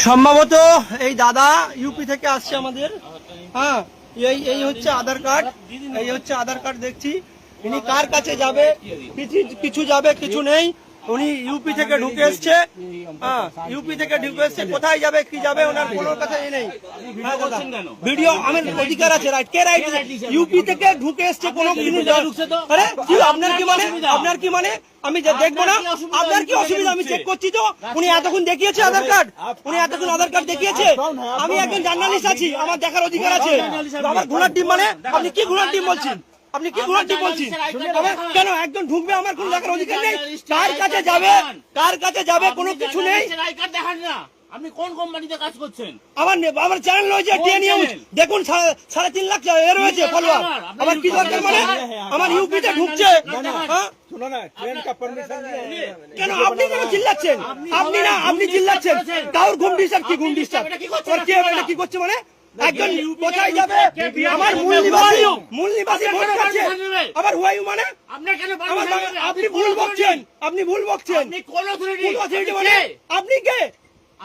সম্ভবত এই দাদা ইউপি থেকে আসছে আমাদের। হ্যাঁ, এই হচ্ছে আধার কার্ড, এই হচ্ছে আধার কার্ড দেখছি। ইনি কার কাছে যাবে? কিছু যাবে, কিছু নেই। উনি ইউপি থেকে ঢুকে এসছে। হ্যাঁ, ইউপি থেকে ঢুকে এসছে, কোথায় যাবে কি যাবে ওনার কোনো কথা নেই। ভিডিও আমার অধিকার আছে, রাইট। কে রাইট? ইউপি থেকে ঢুকে এসছে কোনো জিনিস। আরে কি আপনার কি মানে? আপনার কি মানে? আমি দেখবো না? আপনার কি অসুবিধা? আমি চেক করছি তো। উনি এতক্ষণ দেখিয়েছে আধার কার্ড, উনি এতক্ষণ আধার কার্ড দেখিয়েছে। আমি একজন জার্নালিস্ট আছি, আমার দেখার অধিকার আছে। আমার ঘোড়ার ডিম মানে? আপনি কি ঘোড়ার ডিম বলছেন? আপনি কি ঘোড়ার ডিম বলছেন? কেন একজন ঢুকবে, আমার কোনো দেখার অধিকার নেই? কার কাছে যাবে, কার কাছে যাবে কোনো কিছু নেই। আপনি কোন কোম্পানিতে কাজ করছেন? আমার চ্যানেল রয়েছে টিএন নিউজ, দেখুন 3.5 লাখ এ রয়েছে ফলোয়ার। আমার কি দরকার মানে? আমার ইউপিতে ঢুকছে। কেন আপনি কেন চিল্লাচ্ছেন? আপনি না, আপনি চিল্লাচ্ছেন। কাউর ঘুম ডিস্টার্ব কি? ঘুম ডিস্টার্ব কি করছে মানে? একজন কোথায় যাবে? আমার মূল নিবাসী ভোট করছে। আবার হুয়াই মানে? আপনি ভুল বকছেন, আপনি ভুল বকছেন। মানে আপনি কে?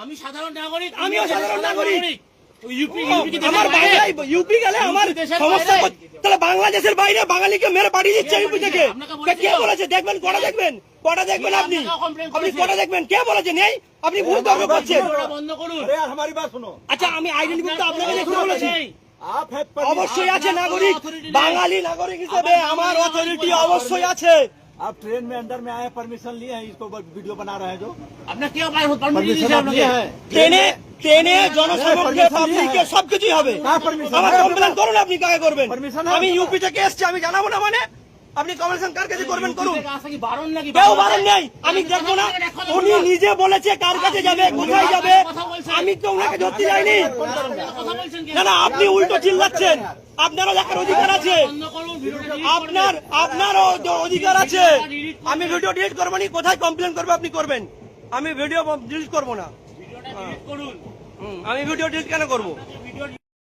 আমি সাধারণ নাগরিক। আমিও সাধারণ নাগরিক। আমার বাংলায় ইউপি গেলে আমার সমস্যা। তাহলে বাংলাদেশের বাইরে বাঙালিকে মেরে পাঠিয়ে দিচ্ছে ইউপি থেকে। কে বলেছে? দেখবেন, কটা দেখবেন, কটা দেখবেন আপনি? আপনি কটা দেখবেন? কে বলেছে নেই? আপনি ভুল তর্ক করছেন। আচ্ছা, আমি আইডেন্টি তো আপনাকে দেখতে বলেছি। অবশ্যই আছে নাগরিক, বাঙালি নাগরিক হিসেবে আমার অথরিটি অবশ্যই আছে। आप ट्रेन में अंदर में आए, परमिशन लिए हैं, इसको वीडियो बना रहे हैं जो आपने क्या परमिशन है? ট্রেনে জনসমক্ষে পাবলিকে সবকিছুই হবে। আমার কমপ্লেন করুন, আপনি কাকে করবেন? আমি ইউপি থেকে এসছি, আমি জানাবো না মানে? আপনি কমপ্লেন কার কাছে করবেন করুন, কেউ বারণ নেই। আমি দেখবো না। উনি নিজে বলেছে কার কাছে যাবে, কোথায় যাবে। আমি তো ওনাকে ধরতে যাইনি। না না, আপনি উল্টো চিল্লাচ্ছেন। আপনারও দেখার অধিকার আছে, আপনারও অধিকার আছে। আমি ভিডিও ডিলিট করবো না। কোথায় কমপ্লেন করবো আপনি করবেন, আমি ভিডিও ডিলিট করবো না। আমি ভিডিও ডিলিট কেন করবো?